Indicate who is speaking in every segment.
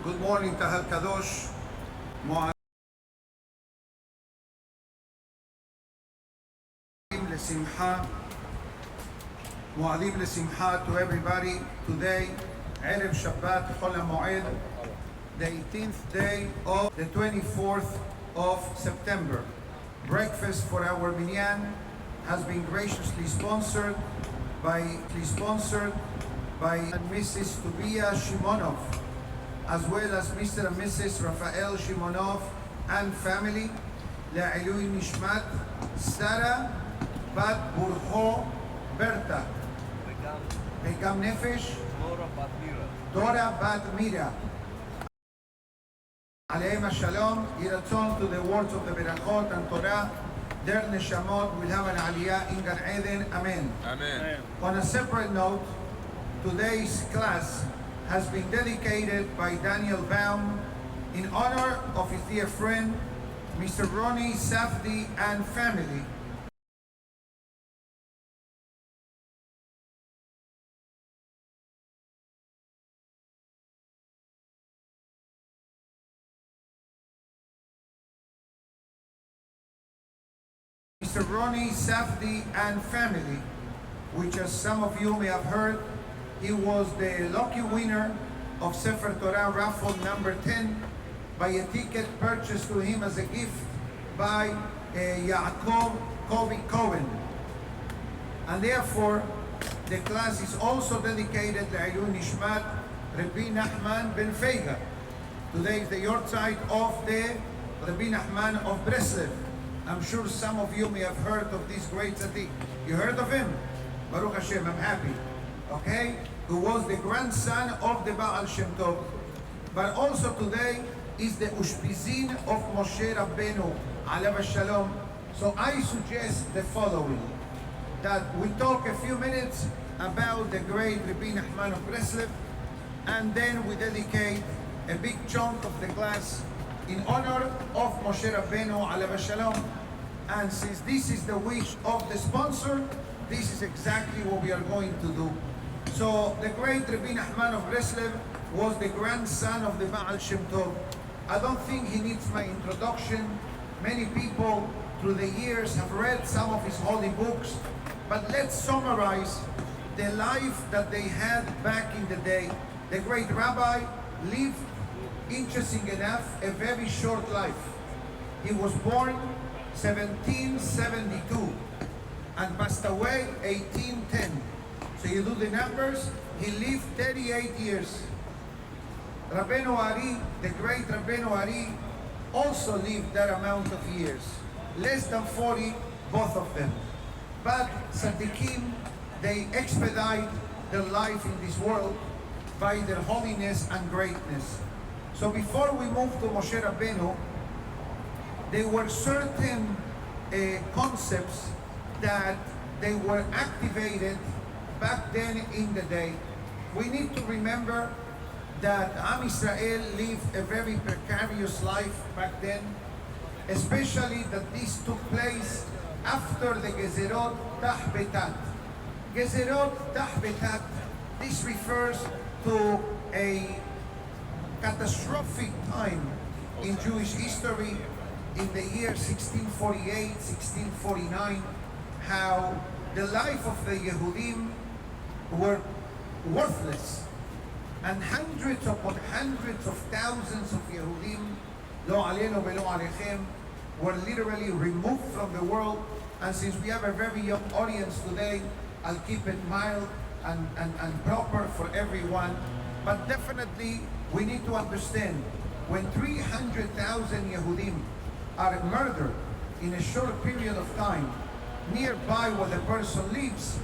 Speaker 1: Good morning, Tahal Kadosh. Mo'adim L'Simcha to everybody. Today, Erev Shabbat Chol HaMoed, the 18th day of the 24th of September. Breakfast for our minyan has been graciously sponsored by Mrs. Tubia Shimonov, as well as Mr. and Mrs. Rafael Shimonov and family. La'ilui Nishmat Sara Bat Burho Berta Begam Nefesh Dora Bat Mira Aleim Shalom. Yiratzon to the words of the Berachot and Torah. Their neshamot will have an aliyah in Gan Eden. Amen.
Speaker 2: Amen.
Speaker 1: On a separate note, today's class has been dedicated by Daniel Baum in honor of his dear friend, Mr. Ronnie Safdi and family. Mr. Ronnie Safdi and family, which, as some of you may have heard, he was the lucky winner of Sefer Torah raffle number 10 by a ticket purchased to him as a gift by Yaakov Kovi Cohen. And therefore, the class is also dedicated to Ilui Nishmat Rabbi Nachman ben Faige. Today is the yortzeit of the Rabbi Nachman of Breslev. I'm sure some of you may have heard of this great tzaddik. You heard of him? Baruch Hashem, I'm happy. Okay? Who was the grandson of the Baal Shem Tov. But also today is the Ushpizin of Moshe Rabbenu, alav shalom. So I suggest the following, that we talk a few minutes about the great Rabbi Nachman of Breslev, and then we dedicate a big chunk of the class in honor of Moshe Rabbenu, alav shalom. And since this is the wish of the sponsor, this is exactly what we are going to do. So the great Rabbi Nachman of Breslev was the grandson of the Baal Shem Tov. I don't think he needs my introduction. Many people through the years have read some of his holy books, but let's summarize the life that they had back in the day. The great rabbi lived, interesting enough, a very short life. He was born 1772 and passed away 1810. So you do the numbers, he lived 38 years. Rabbenu Ari, the great Rabbenu Ari, also lived that amount of years. Less than 40, both of them. But Tzaddikim, they expedite their life in this world by their holiness and greatness. So before we move to Moshe Rabbenu, there were certain concepts that they were activated back then in the day. We need to remember that Am Israel lived a very precarious life back then, especially that this took place after the Gezerot Tah Betat. Gezerot Tah Betat, this refers to a catastrophic time in Jewish history in the year 1648, 1649, how the life of the Yehudim were worthless, and hundreds upon hundreds of thousands of Yehudim, lo alenu velo alechem, were literally removed from the world. And since we have a very young audience today, I'll keep it mild and proper for everyone. But definitely we need to understand, when 300,000 Yehudim are murdered in a short period of time nearby where the person lives,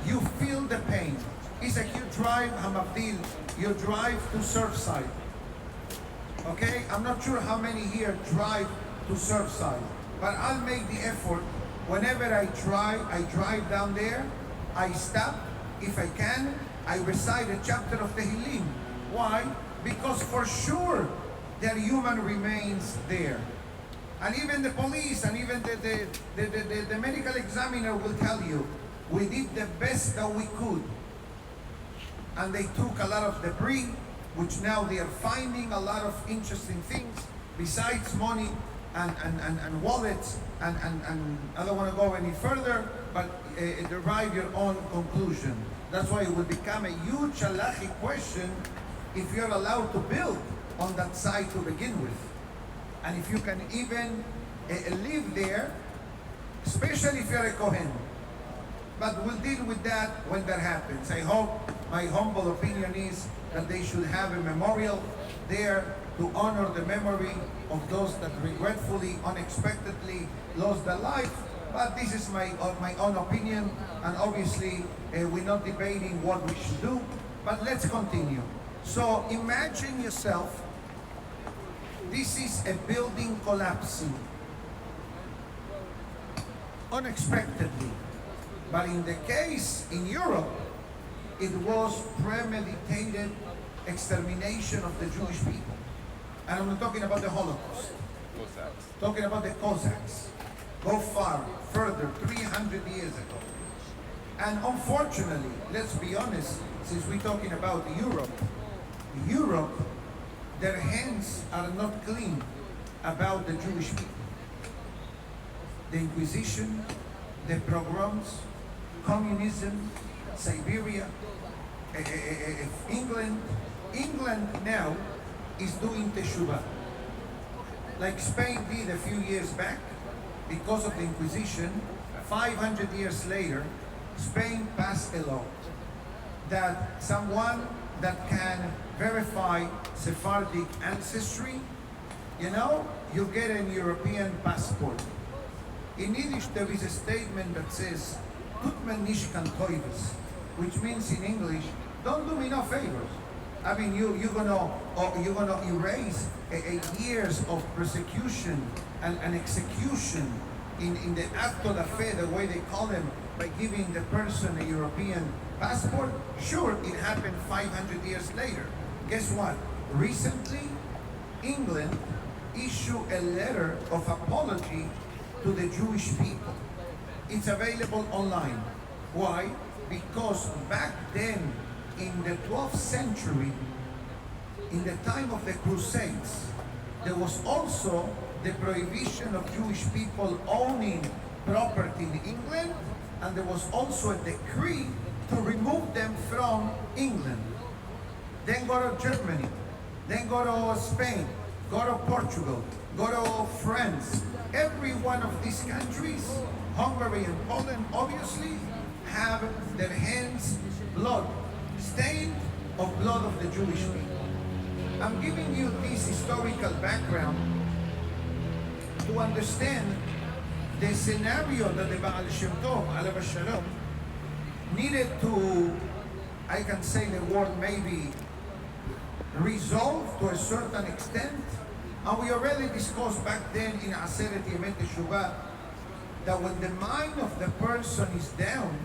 Speaker 1: you feel the pain. It's like you drive Hamavdil, you drive to Surfside. Okay, I'm not sure how many here drive to Surfside, but I'll make the effort. Whenever I drive down there, I stop. If I can, I recite a chapter of Tehillim. Why? Because for sure their human remains there. And even the police and even the medical examiner will tell you, we did the best that we could. And they took a lot of debris, which now they are finding a lot of interesting things besides money and wallets, and I don't want to go any further, but derive your own conclusion. That's why it would become a huge halachic question if you're allowed to build on that site to begin with, and if you can even live there, especially if you're a Kohen. But we'll deal with that when that happens. I hope, my humble opinion is that they should have a memorial there to honor the memory of those that regretfully, unexpectedly lost their life. But this is my own opinion, and obviously we're not debating what we should do, but let's continue. So imagine yourself, this is a building collapsing unexpectedly. But in the case in Europe, it was premeditated extermination of the Jewish people. And I'm not talking about the Holocaust. Talking about the Cossacks. Go far, further, 300 years ago. And unfortunately, let's be honest, since we're talking about Europe, their hands are not clean about the Jewish people. The Inquisition, the pogroms, communism, Siberia, England now is doing teshuvah. Like Spain did a few years back, because of the Inquisition, 500 years later, Spain passed a law that someone that can verify Sephardic ancestry, you get a European passport. In Yiddish, there is a statement that says, "Tut mir nicht kan Teufels," which means in English, don't do me no favors. I mean, you're gonna erase years of persecution and execution in the acto da fe, the way they call them, by giving the person a European passport. Sure, it happened 500 years later. Guess what? Recently, England issued a letter of apology to the Jewish people. It's available online. Why? Because back then, in the 12th century, in the time of the Crusades, there was also the prohibition of Jewish people owning property in England, and there was also a decree to remove them from England. Then go to Germany, then go to Spain, go to Portugal, go to France. Every one of these countries, Hungary and Poland, obviously, have their hands blood, stained of blood of the Jewish people. I'm giving you this historical background to understand the scenario that the Baal Shem Tov, alav shalom, needed to, I can say the word maybe, resolve to a certain extent. And we already discussed back then in Aseret Yemet Teshuvah that when the mind of the person is down,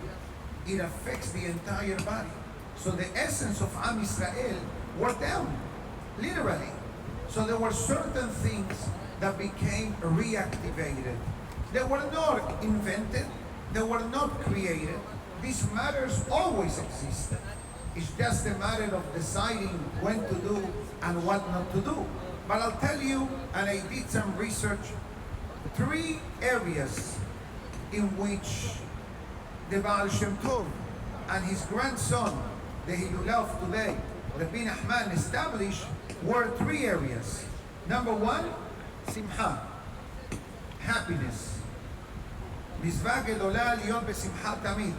Speaker 1: it affects the entire body. So the essence of Am Israel were down, literally. So there were certain things that became reactivated. They were not invented, they were not created. These matters always existed. It's just a matter of deciding when to do and what not to do. But I'll tell you, and I did some research, 3 areas in which the Baal Shem Tov and his grandson, the Hilulav today, Rabbi Nachman, established were 3 areas. Number 1, simcha, happiness. Mizvah gedolah liyot besimcha tamid.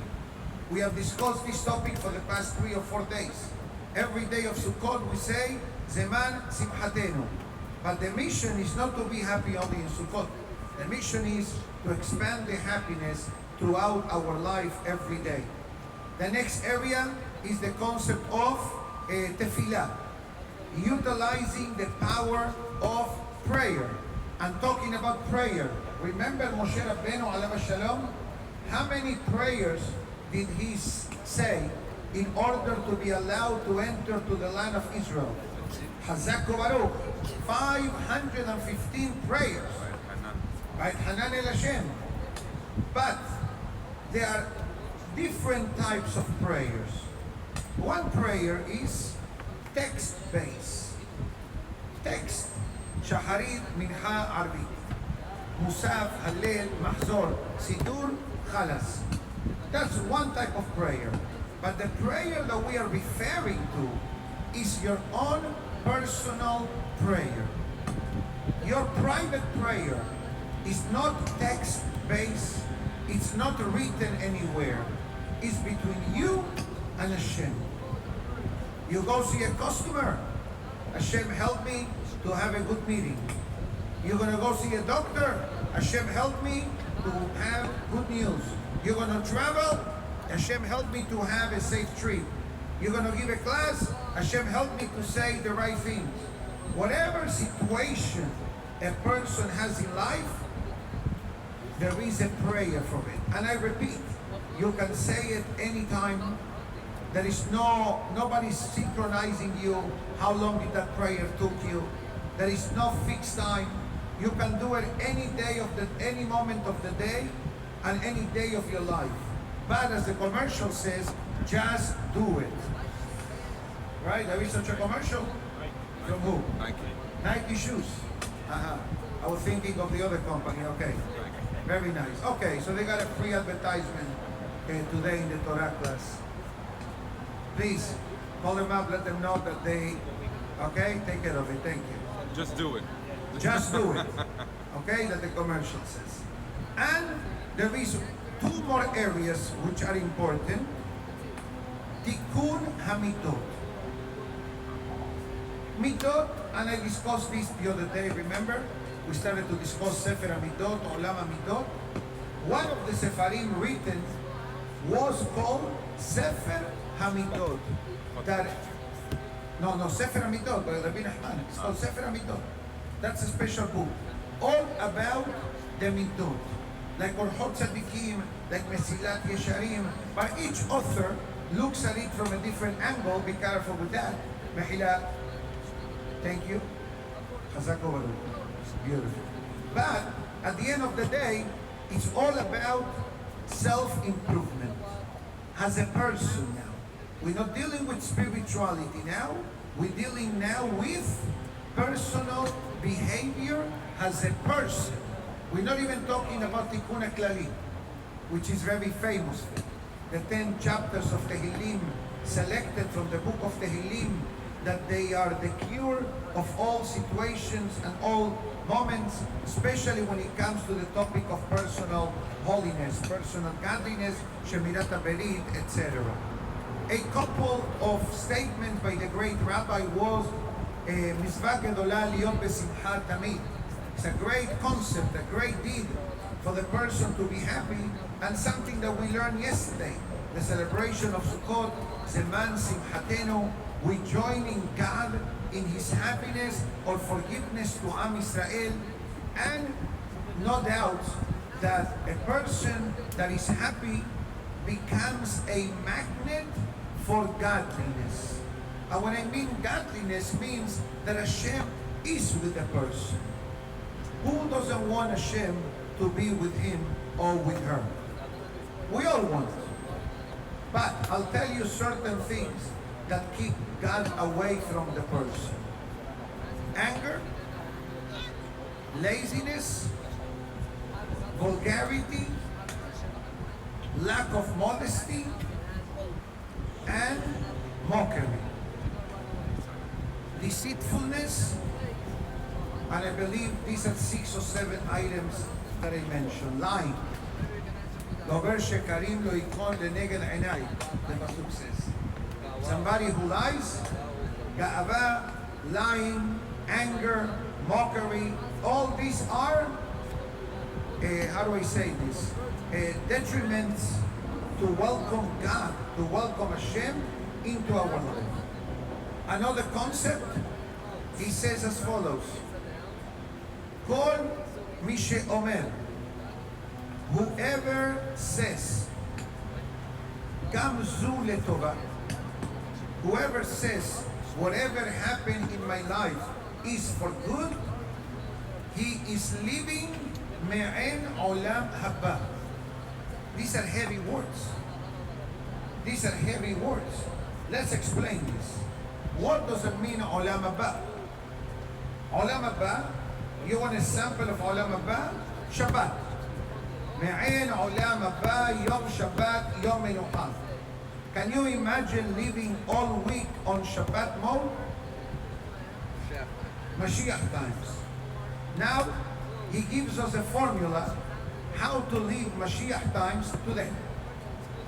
Speaker 1: We have discussed this topic for the past 3 or 4 days. Every day of Sukkot we say, Zeman simchatenu. But the mission is not to be happy only in Sukkot. The mission is to expand the happiness throughout our life every day. The next area is the concept of tefillah, utilizing the power of prayer. And talking about prayer, remember Moshe Rabbenu alav shalom? How many prayers did he say in order to be allowed to enter to the land of Israel? Hazak Baruch, 515 prayers. By Hanan el Hashem. But there are different types of prayers. One prayer is text-based. Text. Shaharit, Minha, Arvit. Musaf, Hallel, Mahzor, Sidur, Khalas. That's one type of prayer. But the prayer that we are referring to is your own personal prayer. Your private prayer is not text-based. It's not written anywhere. It's between you and Hashem. You go see a customer. Hashem, help me to have a good meeting. You're going to go see a doctor. Hashem, help me to have good news. You're going to travel. Hashem, help me to have a safe trip. You're going to give a class. Hashem, help me to say the right things. Whatever situation a person has in life, there is a prayer for it. And I repeat, you can say it anytime. There is nobody synchronizing you. How long did that prayer took you? There is no fixed time. You can do it any day of any moment of the day and any day of your life. But as the commercial says, just do it. Right? There is such a commercial? From who? Nike shoes. I was thinking of the other company. Okay. Very nice. Okay, so they got a free advertisement today in the Torah class. Please, call them up, let them know that they, okay, take care of it. Thank you.
Speaker 2: Just do it.
Speaker 1: Just do it. Okay, that the commercial says. And there is two more areas which are important. Tikkun HaMitot. Mitot, and I discussed this the other day, remember? We started to discuss Sefer HaMitot, Olam HaMitot. One of the Sefarim written was called Sefer HaMitot. Sefer HaMitot by Rabbi Nachman. It's called Sefer HaMitot. That's a special book. All about the Mitot. Like Orchot Tzadikim, like Mesilat Yesharim. But each author looks at it from a different angle. Be careful with that. Mehila. Thank you. Chazako Baruch. Beautiful. But at the end of the day, it's all about self-improvement as a person now. We're not dealing with spirituality now. We're dealing now with personal behavior as a person. We're not even talking about Tikkun HaKlali, which is very famous. The 10 chapters of Tehillim selected from the book of Tehillim, that they are the cure of all situations and all moments, especially when it comes to the topic of personal holiness, personal godliness, Shemirat HaBerit, etc. A couple of statements by the great rabbi was Mitzvah Gedolah Liot Besimcha Tamid. It's a great concept, a great deed for the person to be happy, and something that we learned yesterday, the celebration of Sukkot, Zeman Simchatenu, we joining God in His happiness or forgiveness to Am Israel, and no doubt that a person that is happy becomes a magnet for godliness. And when I mean godliness, means that Hashem is with the person. Who doesn't want Hashem to be with him or with her? We all want it. But I'll tell you certain things that keep God away from the person. Anger, laziness, vulgarity, lack of modesty, and mockery. Deceitfulness, and I believe these are 6 or 7 items that I mentioned. Lying. Dover shekarim lo yikon leneged einai, the pasuk says. Somebody who lies, ga'ava, lying, anger, mockery, all these are, how do I say this, detriments to welcome God, to welcome Hashem into our life. Another concept, he says as follows, Kol mi she'omer, whoever says, Gam zu letova, whoever says, whatever happened in my life is for good, he is living me'en olam haba. These are heavy words. These are heavy words. Let's explain this. What does it mean Olam Haba? Olam Haba, you want a sample of Olam Haba? Shabbat. Me'en Olam Haba, Yom Shabbat, Yom Menucha. Can you imagine living all week on Shabbat mode? Mashiach times. Now, he gives us a formula how to live Mashiach times today.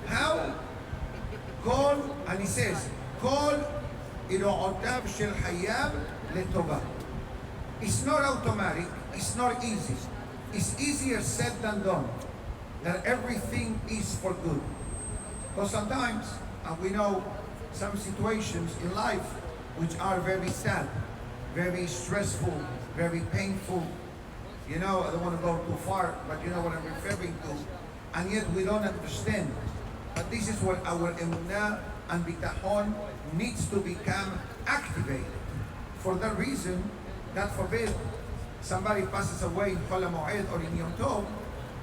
Speaker 1: How? Kol, and he says, Kol iro'otav shel hayab letovah. It's not automatic, it's not easy. It's easier said than done. That everything is for good. Because sometimes, and we know some situations in life which are very sad, very stressful, very painful. You know, I don't want to go too far, but you know what I'm referring to. And yet we don't understand. But this is what our emunah and bitachon needs to become activated. For that reason, God forbid, somebody passes away in Chol HaMoed or in Yom Tov,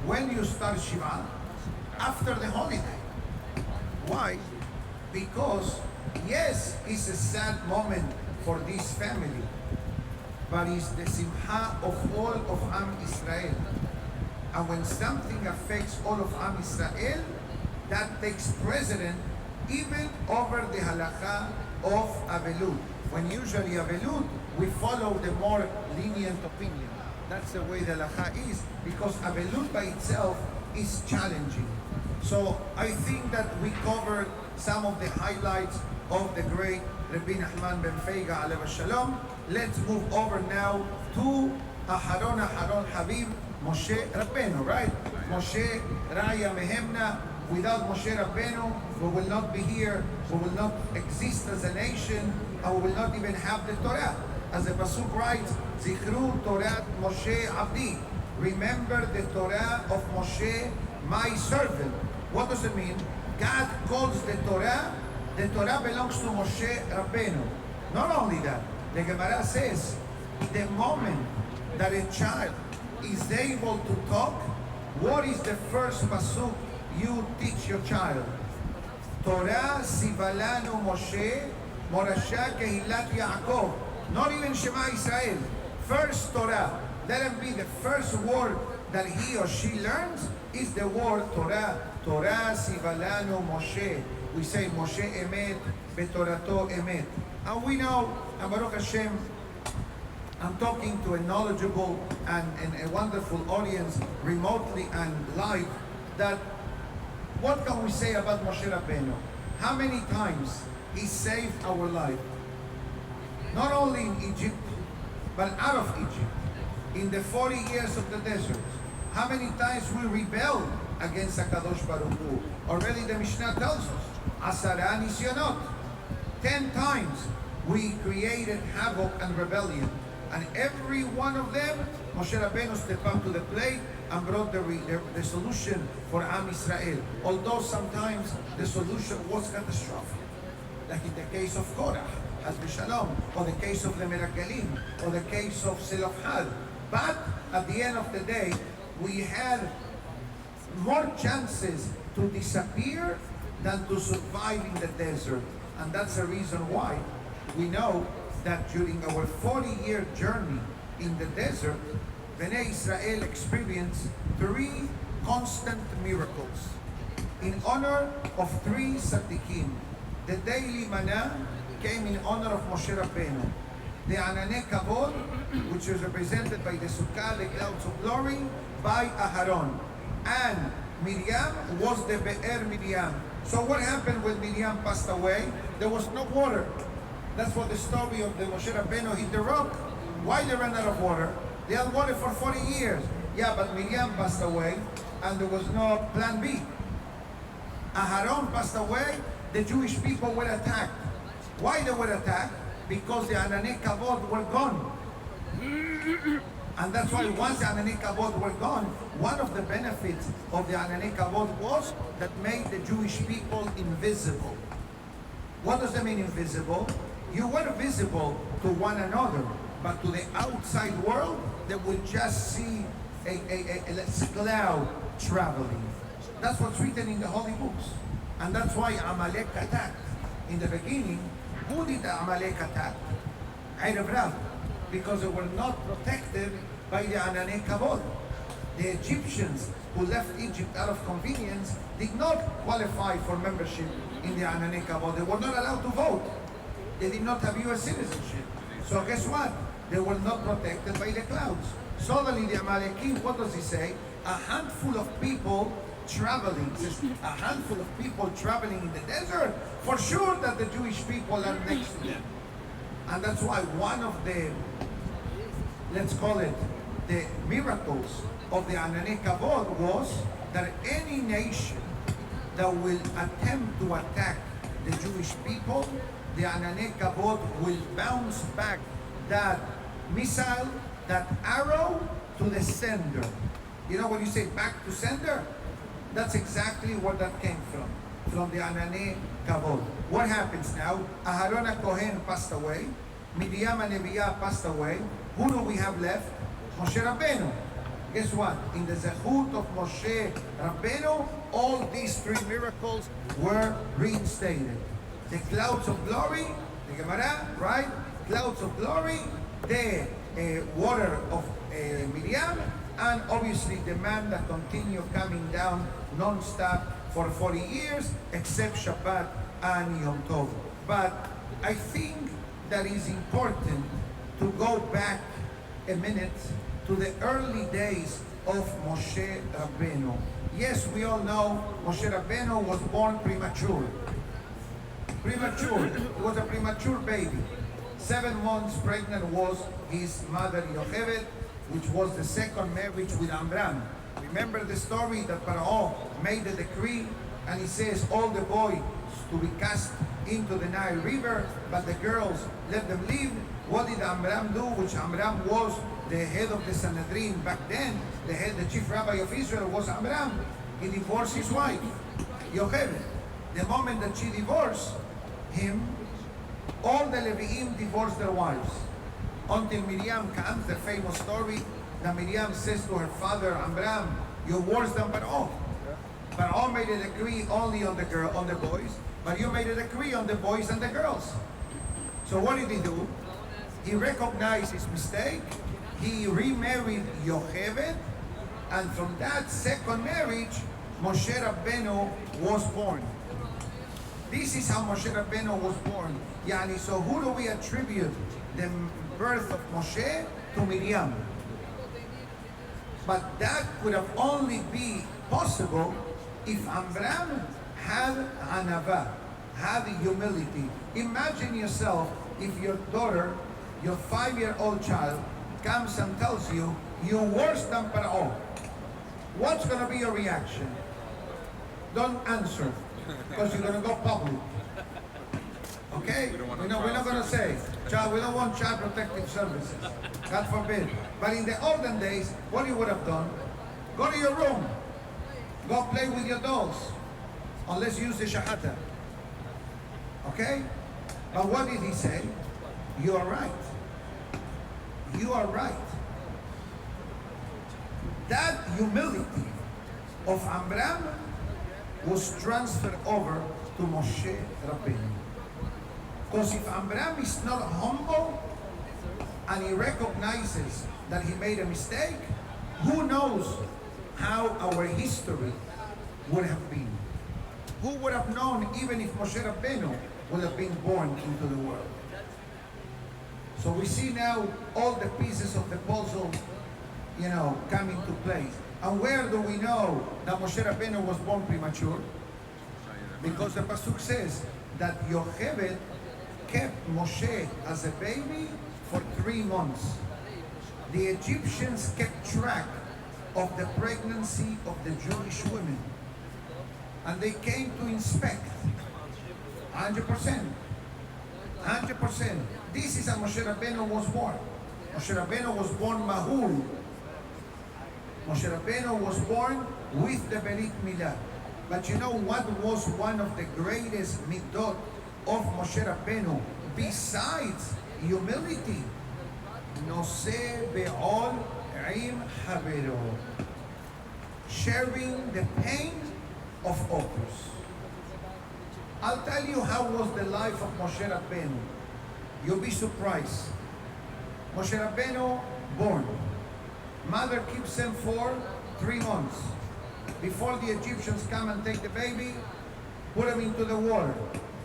Speaker 1: when you start Shiva, after the holiday. Why? Because, yes, it's a sad moment for this family, but it's the simcha of all of Am Israel. And when something affects all of Am Israel, that takes precedent even over the halakha of Avelut. When usually Avelut, we follow the more lenient opinion. That's the way the halakha is, because Avelut by itself is challenging. So I think that we covered some of the highlights of the great Rabbi Nachman ben Faige alav shalom. Let's move over now to Aharon Habib, Moshe Rabbenu, right? Moshe Raya Mehemna. Without Moshe Rabbenu, we will not be here, we will not exist as a nation, and we will not even have the Torah. As the Pasuk writes, Zichru Torah Moshe Abdi. Remember the Torah of Moshe, my servant. What does it mean? God calls the Torah belongs to Moshe Rabbenu. Not only that, the Gemara says, the moment that a child is able to talk, what is the first pasuk you teach your child? Torah sivalanu Moshe, morasha kehilat Yaakov. Not even Shema Israel. First Torah. Let him be the first word that he or she learns is the word Torah. Torah sivalanu Moshe. We say Moshe emet, betorato emet. And we know, and Baruch Hashem, I'm talking to a knowledgeable and a wonderful audience remotely and live, that what can we say about Moshe Rabbenu? How many times he saved our life? Not only in Egypt, but out of Egypt. In the 40 years of the desert, how many times we rebelled against HaKadosh Baruch Hu? Already the Mishnah tells us, Asara Nisyonot. 10 times we created havoc and rebellion. And every one of them, Moshe Rabbeinu stepped up to the plate and brought the solution for Am Israel. Although sometimes the solution was catastrophic. Like in the case of Korah, as B'Shalom, or the case of the Merakalim, or the case of Selofhad. But at the end of the day, we had more chances to disappear than to survive in the desert. And that's the reason why we know that during our 40-year journey in the desert, Bnei Israel experienced 3 constant miracles in honor of 3 tzaddikim. The daily manna came in honor of Moshe Rabbeinu. The Ananei Kavod, which is represented by the Sukkah, the clouds of glory, by Aharon. And Miriam was the Be'er Miriam. So what happened when Miriam passed away? There was no water. That's what the story of the Moshe Rabbeinu hit the rock. Why they ran out of water? They had water for 40 years. Yeah, but Miriam passed away and there was no plan B. Aharon passed away, the Jewish people were attacked. Why they were attacked? Because the Ananei Kavod were gone. And that's why once the Ananei Kavod were gone, one of the benefits of the Ananei Kavod was that made the Jewish people invisible. What does that mean, invisible? You were visible to one another, but to the outside world, they would just see a cloud traveling. That's what's written in the holy books. And that's why Amalek attacked. In the beginning, Who did the Amalek attack? Arab Rab, because they were not protected by the Ananei Kavod. The Egyptians who left Egypt out of convenience did not qualify for membership in the Ananei Kavod. They were not allowed to vote. They did not have US citizenship. So guess what? They were not protected by the clouds. Suddenly the Amalekim, what does he say? A handful of people traveling, a handful of people traveling in the desert, for sure that the Jewish people are next to them. And that's why one of the, let's call it, the miracles of the Ananei Kavod was that any nation that will attempt to attack the Jewish people, the Ananei Kavod will bounce back that missile, that arrow to the sender. You know when you say back to sender? That's exactly where that came from the Ananei Kavod. What happens now? Aharon HaKohen passed away, Miriam HaNeviah passed away. Who do we have left? Moshe Rabbenu. Guess what? In the Zechut of Moshe Rabbenu, all these three miracles were reinstated. The clouds of glory, the Gemara, right? Clouds of glory, the water of Miriam, and obviously the man that continued coming down non-stop for 40 years, except Shabbat and Yom Tov. But I think that is important to go back a minute to the early days of Moshe Rabbenu. Yes, we all know Moshe Rabbenu was born premature. Premature. He was a premature baby. 7 months pregnant was his mother Yocheved, which was the second marriage with Amram. Remember the story that Pharaoh made a decree and he says all the boys to be cast into the Nile River, but the girls let them live. What did Amram do? Which Amram was the head of the Sanhedrin back then, the chief rabbi of Israel was Amram. He divorced his wife, Yocheved. The moment that she divorced him, all the Leviim divorced their wives. Until Miriam comes, the famous story that Miriam says to her father Amram, "You're worse than Pharaoh. Pharaoh made a decree only on the boys, but you made a decree on the boys and the girls." So what did he do? He recognized his mistake. He remarried Yocheved, and from that second marriage, Moshe Rabbenu was born. This is how Moshe Rabbenu was born. Yani, so who do we attribute the birth of Moshe? To Miriam. But that could have only be possible if Amram had anava, had humility. Imagine yourself if your daughter, your 5-year-old child, comes and tells you, "You're worse than Pharaoh." What's going to be your reaction? Don't answer, because you're going to go public. Okay? We're not going to say, "Child, we don't want child protective services." God forbid. But in the olden days, what you would have done, go to your room, go play with your dolls, unless you use the shahata. Okay? But what did he say? You are right. You are right. That humility of Amram was transferred over to Moshe Rabbenu. Because if Amram is not humble and he recognizes that he made a mistake, who knows how our history would have been? Who would have known even if Moshe Rabbenu would have been born into the world? So we see now all the pieces of the puzzle, come into place. And where do we know that Moshe Rabbenu was born premature? Because the pasuk says that Yocheved kept Moshe as a baby for 3 months. The Egyptians kept track of the pregnancy of the Jewish women. And they came to inspect. 100%. 100%. This is how Moshe Rabbenu was born. Moshe Rabbenu was born Mahul. Moshe Rabbenu was born with the Berit Milah. But you know what was one of the greatest mitzvot of Moshe Rabbenu besides humility? Noseh be'ol im havero. Sharing the pain of others. I'll tell you how was the life of Moshe Rabbenu. You'll be surprised. Moshe Rabbenu born. Mother keeps him for 3 months. Before the Egyptians come and take the baby, put him into the water.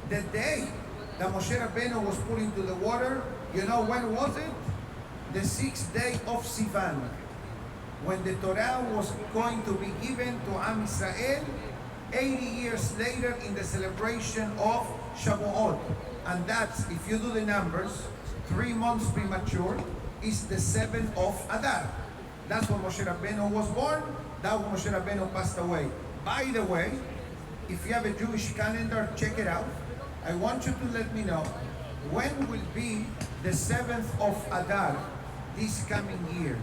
Speaker 1: The day that Moshe Rabbenu was put into the water, you know when was it? The 6th day of Sivan, when the Torah was going to be given to Am Israel 80 years later in the celebration of Shavuot. And that's, if you do the numbers, 3 months premature is the 7th of Adar. That's when Moshe Rabbenu was born. That's when Moshe Rabbenu passed away. By the way, if you have a Jewish calendar, check it out. I want you to let me know when will be the 7th of Adar this coming year.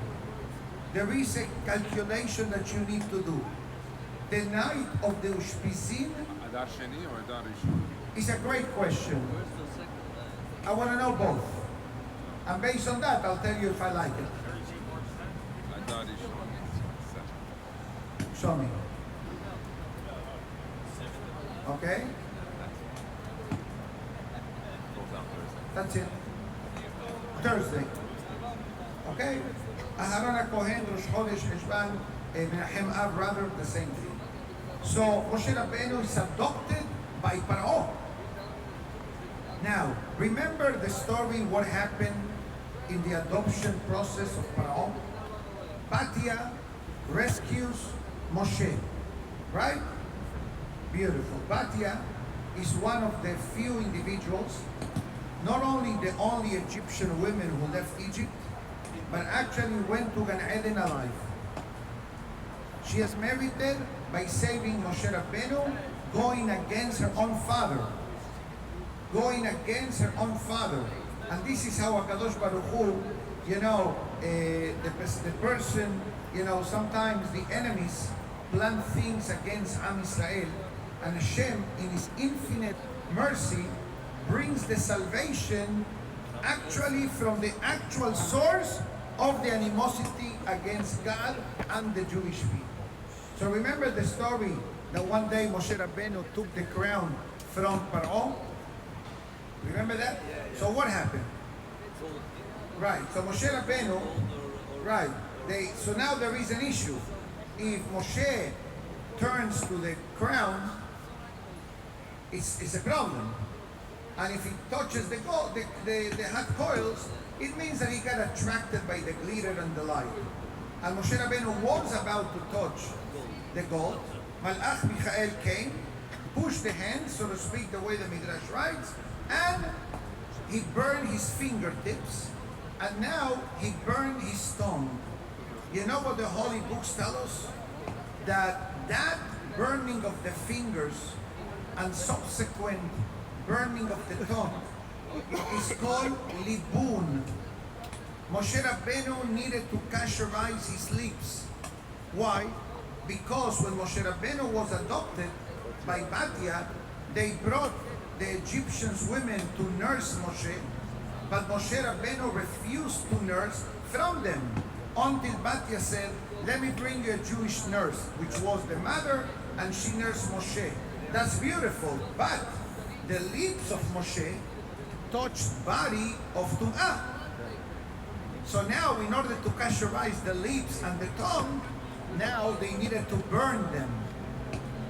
Speaker 1: There is a calculation that you need to do. The night of the Ushpizin
Speaker 2: Adar Sheni or Adar Rishon?
Speaker 1: is a great question. I want to know both. And based on that, I'll tell you if I like it.
Speaker 2: Adar Rishon.
Speaker 1: Show me. Okay? That's it. Thursday. Okay? Aharon HaKohen, Rosh Chodesh, Heshvan, Menachem Av, rather the same thing. So Moshe Rabbeinu is adopted by Paro. Now, remember the story, what happened in the adoption process of Paro? Batya rescues Moshe, right? Beautiful. Batya is one of the few individuals, not only the only Egyptian women who left Egypt, but actually went to Gan Eden alive. She is merited by saving Moshe Rabbenu, going against her own father. Going against her own father. And this is how HaKadosh Baruch Hu, the person, sometimes the enemies plan things against Am Israel. And Hashem, in His infinite mercy, brings the salvation actually from the actual source of the animosity against God and the Jewish people. So remember the story that one day Moshe Rabbenu took the crown from Paro? Remember that? So what happened? Right, so Moshe Rabbenu, right, so now there is an issue. If Moshe turns to the crown, it's a problem. And if he touches the gold, the hot coils, it means that he got attracted by the glitter and the light. And Moshe Rabbenu was about to touch the gold. Malach Michael came, pushed the hand, so to speak, the way the Midrash writes, and he burned his fingertips, and now he burned his tongue. You know what the holy books tell us? That burning of the fingers and subsequent burning of the tongue is called libun. Moshe Rabbenu needed to kasherize his lips. Why? Because when Moshe Rabbenu was adopted by Batya, they brought the Egyptians women to nurse Moshe, but Moshe Rabbenu refused to nurse from them until Batya said, let me bring you a Jewish nurse, which was the mother, and she nursed Moshe. That's beautiful, but the lips of Moshe touched body of Tum'ah. So now, in order to kasherize the lips and the tongue, now they needed to burn them.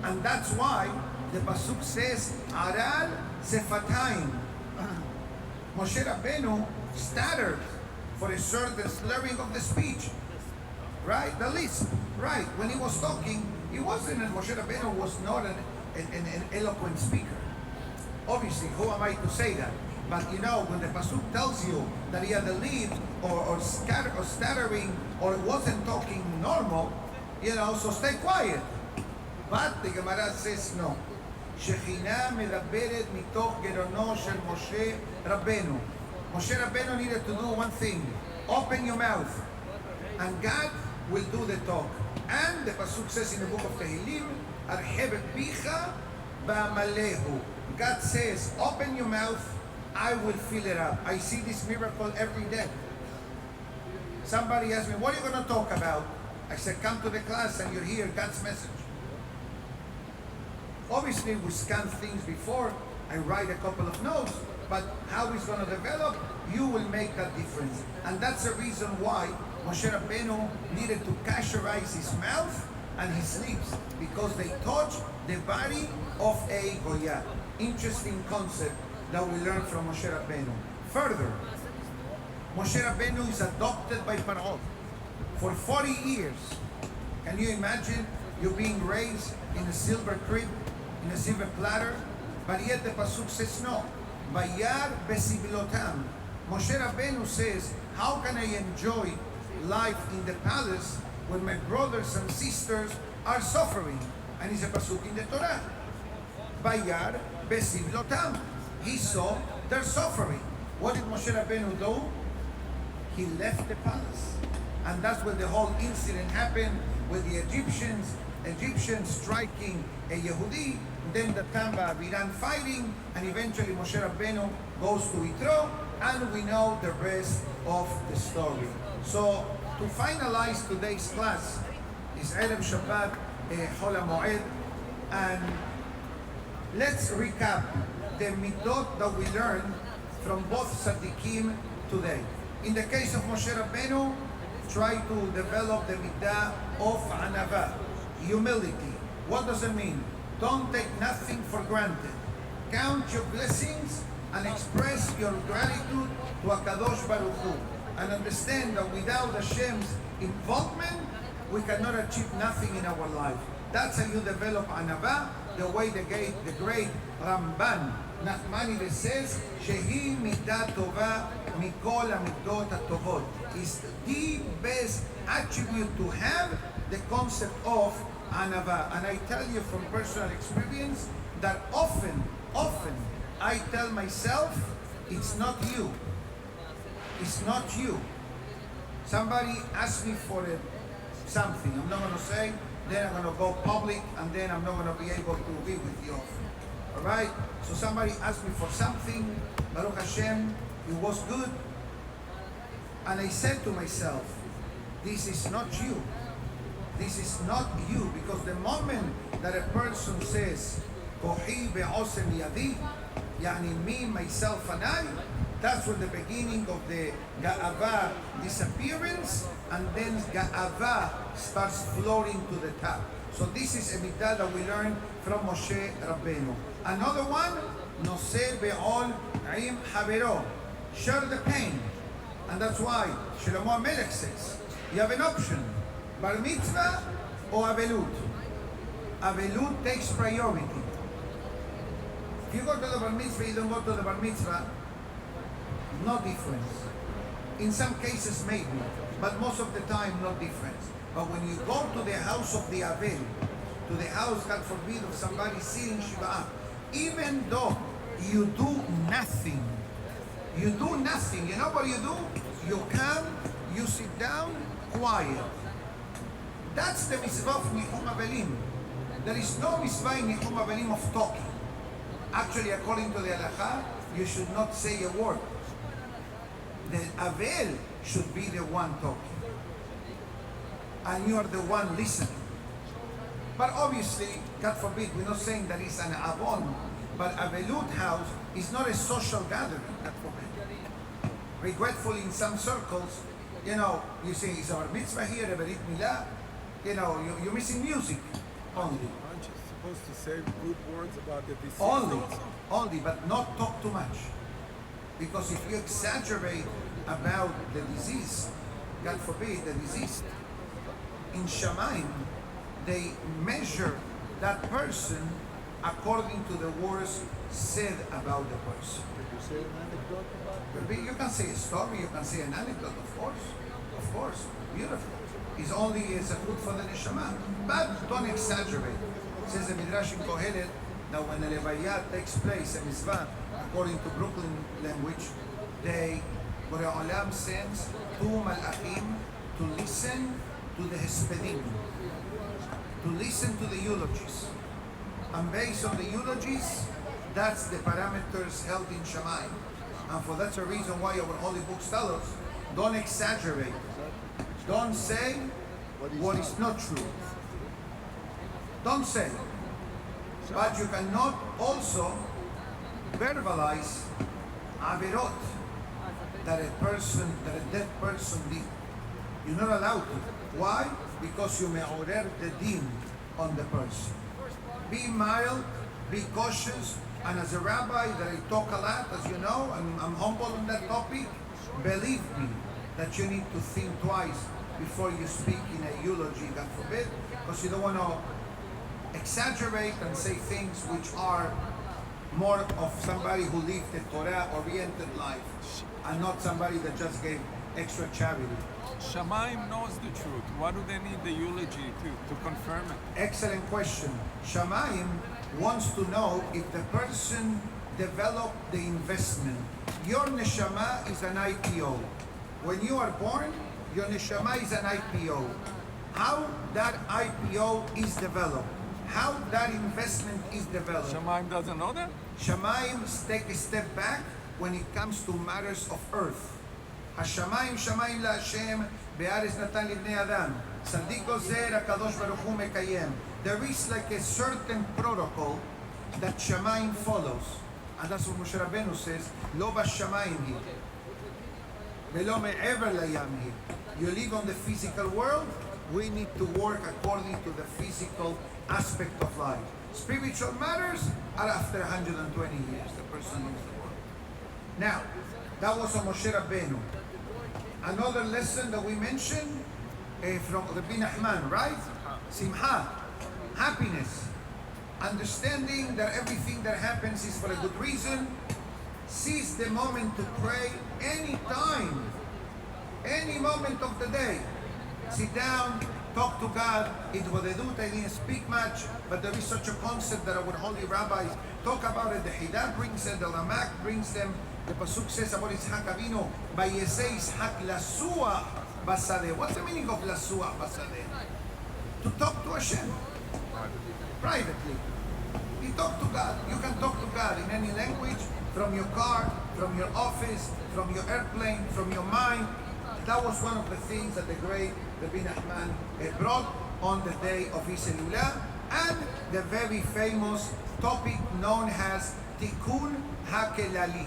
Speaker 1: And that's why the Pasuk says, Aral Sefatayim. Moshe Rabbenu stuttered for a certain slurring of the speech. Right? The lisp. Right. When he was talking, he wasn't, and Moshe Rabbenu was not an eloquent speaker. Obviously, who am I to say that? But when the Pasuk tells you that he had a lisp or stuttering or wasn't talking normal, so stay quiet. But the Gemara says no. Shekhinah medaberet mitoch gerono shel Moshe Rabbenu. Moshe Rabbenu needed to do one thing. Open your mouth. And God will do the talk. And the Pasuk says in the book of Tehillim, Arhevet bicha ba'malehu. God says, open your mouth, I will fill it up. I see this miracle every day. Somebody asked me, what are you going to talk about? I said, come to the class and you'll hear God's message. Obviously, we scan things before, I write a couple of notes, but how it's going to develop, you will make that difference. And that's the reason why Moshe Rabbenu needed to cacheterize his mouth and his lips, because they touch the body of a Goya. Interesting concept that we learn from Moshe Rabbenu. Further, Moshe Rabbenu is adopted by Paro for 40 years. Can you imagine you being raised in a silver crib, in a silver platter? But yet the Pasuk says no. Vayar besiblotam. Moshe Rabbenu says, how can I enjoy life in the palace when my brothers and sisters are suffering? And it's a Pasuk in the Torah. Vayar besiblotam. He saw their suffering. What did Moshe Rabbenu do? He left the palace. And that's when the whole incident happened with the Egyptians striking a Yehudi, then the Tamba Aviran fighting, and eventually Moshe Rabbenu goes to Yitro, and we know the rest of the story. So, to finalize today's class, is Erev Shabbat Chol HaMoed, and let's recap the midot that we learned from both Tzaddikim today. In the case of Moshe Rabbenu, try to develop the midah of anava, humility. What does it mean? Don't take nothing for granted. Count your blessings and express your gratitude to HaKadosh Baruch Hu. And understand that without Hashem's involvement, we cannot achieve nothing in our life. That's how you develop anava, the way the great Ramban Nachman says, Shehi midah tova mikol hamidot hatovot. Is the best attribute to have, the concept of anava. And I tell you from personal experience that often I tell myself, it's not you. It's not you. Somebody asks me for something. I'm not going to say, then I'm going to go public, and then I'm not going to be able to be with you. All right? So somebody asked me for something. Baruch Hashem, it was good. And I said to myself, this is not you. This is not you. Because the moment that a person says, Kohi be'osem yadi, yani me, myself, and I, that's when the beginning of the Ga'ava disappearance, and then Ga'ava starts floating to the top. So this is a midah that we learn from Moshe Rabbenu. Another one, Noseh be'ol im havero, share the pain. And that's why Shlomo HaMelech says, you have an option, bar mitzvah or avelut. Avelut takes priority. If you go to the bar mitzvah, you don't go to the bar mitzvah, no difference. In some cases maybe, but most of the time no difference. But when you go to the house of the Avel, to the house, God forbid, of somebody sitting Shiva'ah, even though you do nothing, you know what you do? You come, you sit down, quiet. That's the mitzvah of Nihum Avelim. There is no mitzvah in Nihum Avelim of talking. Actually, according to the halacha, you should not say a word. The Avel should be the one talking. And you are the one listening. But obviously, God forbid, we're not saying that it's an avon, but Avelut house is not a social gathering, God forbid. Regretfully, in some circles, you say, it's our mitzvah here, a berit milah, you're missing music only.
Speaker 3: Aren't you supposed to say good words about the deceased?
Speaker 1: Only, but not talk too much. Because if you exaggerate about the disease, God forbid, the disease, in Shamayim, they measure that person according to the words said about the person.
Speaker 3: Did you say an anecdote about it?
Speaker 1: You can say a story, you can say an anecdote, of course, beautiful. It's only as a good for the neshama, but don't exaggerate. It says the Midrash in Kohelet that when the Levaya takes place, a mitzvah, according to Brooklyn language, Borei Olam sends two malachim to listen to the hespedim, to listen to the eulogies. And based on the eulogies, that's the parameters held in Shamayim. And that's a reason why our holy books tell us, don't exaggerate. Don't say what is not true. Don't say. but you cannot also verbalize averot that a dead person did. You're not allowed to. Why? Because you may order the din on the person. Be mild, be cautious, and as a rabbi that I talk a lot, as you know, and I'm humble on that topic, believe me that you need to think twice before you speak in a eulogy, God forbid, because you don't want to exaggerate and say things which are more of somebody who lived a Torah-oriented life and not somebody that just gave extra charity.
Speaker 3: Shamayim knows the truth. Why do they need the eulogy to confirm it?
Speaker 1: Excellent question. Shamayim wants to know if the person developed the investment. Your neshama is an IPO. When you are born, your neshama is an IPO. How that IPO is developed, how that investment is developed.
Speaker 3: Shamayim doesn't know that?
Speaker 1: Shamayim take a step back when it comes to matters of earth. השמיים שמיים להשם, בארץ נתן לבני אדם. צדיק גוזר, הקדוש ברוך הוא מקיים. There is like a certain protocol that shamayim follows. And that's what Moshe Rabbenu says, לא בשמיים היא, ולא מעבר לים היא. You live on the physical world, we need to work according to the physical aspect of life. Spiritual matters are after 120 years, the person leaves the world. Now, that was on Moshe Rabbenu. Another lesson that we mentioned from Rabbi Nachman, right? Simha, happiness. Understanding that everything that happens is for a good reason. Seize the moment to pray any time, any moment of the day. Sit down, talk to God. It was a dut, I didn't speak much, but there is such a concept that our holy rabbis talk about it. The Hida brings it, the Ramak brings them. The Pasuk says about Yitzhak Avinu, Vayesei Yitzhak Lasuah Basadeh. What's the meaning of Lasuah Basadeh? To talk to Hashem. Privately. You talk to God. You can talk to God in any language, from your car, from your office, from your airplane, from your mind. That was one of the things that the great Rabbi Nachman brought on the day of his Elullah, and the very famous topic known as Tikkun HaKelali.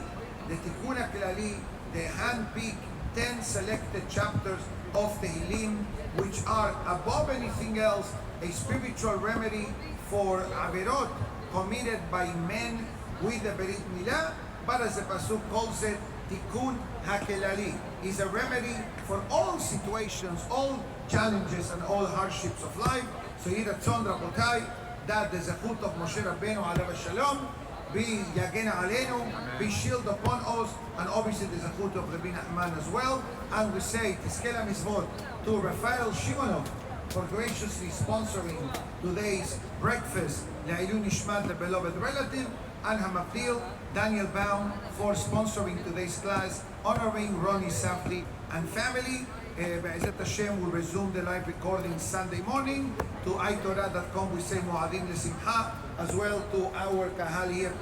Speaker 1: The Tikkun HaKelali, the hand-picked 10 selected chapters of the Tehillim, which are above anything else a spiritual remedy for averot committed by men with the Berit Milah, but as the Pasuk calls it, Tikkun HaKelali is a remedy for all situations, all challenges, and all hardships of life. So here at Rabotai, that the zechut of Moshe Rabbenu alav shalom be yagena alenu, be shield upon us, and obviously the zechut of Rabbi Nachman as well. And we say Tizkela Mitzvot to Raphael Shimonov for graciously sponsoring today's breakfast, Le'ilun Nishmat, the beloved relative, and Hamavdil Daniel Baum for sponsoring today's class, honoring Ronnie Safli and family. Be'ezat Hashem will resume the live recording Sunday morning. To iTorah.com we say Moadim Lesimcha, as well to our Kahal here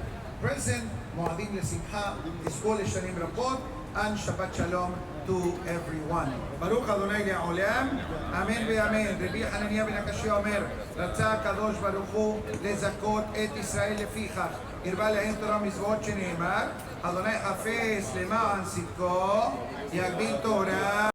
Speaker 1: present, Moadim Lesimcha, Tizkol Shanim Rabot, and Shabbat Shalom to everyone. Baruch Adonai Le'olam, Amen ve'amen. Rabbi Hananiah ben Akashi Omer, רצה הקדוש ברוך הוא לזכות את ישראל לפיכך. הרבה להם תורה מצוות שנאמר, אדוני חפש למען צדקו, יגדיל תורה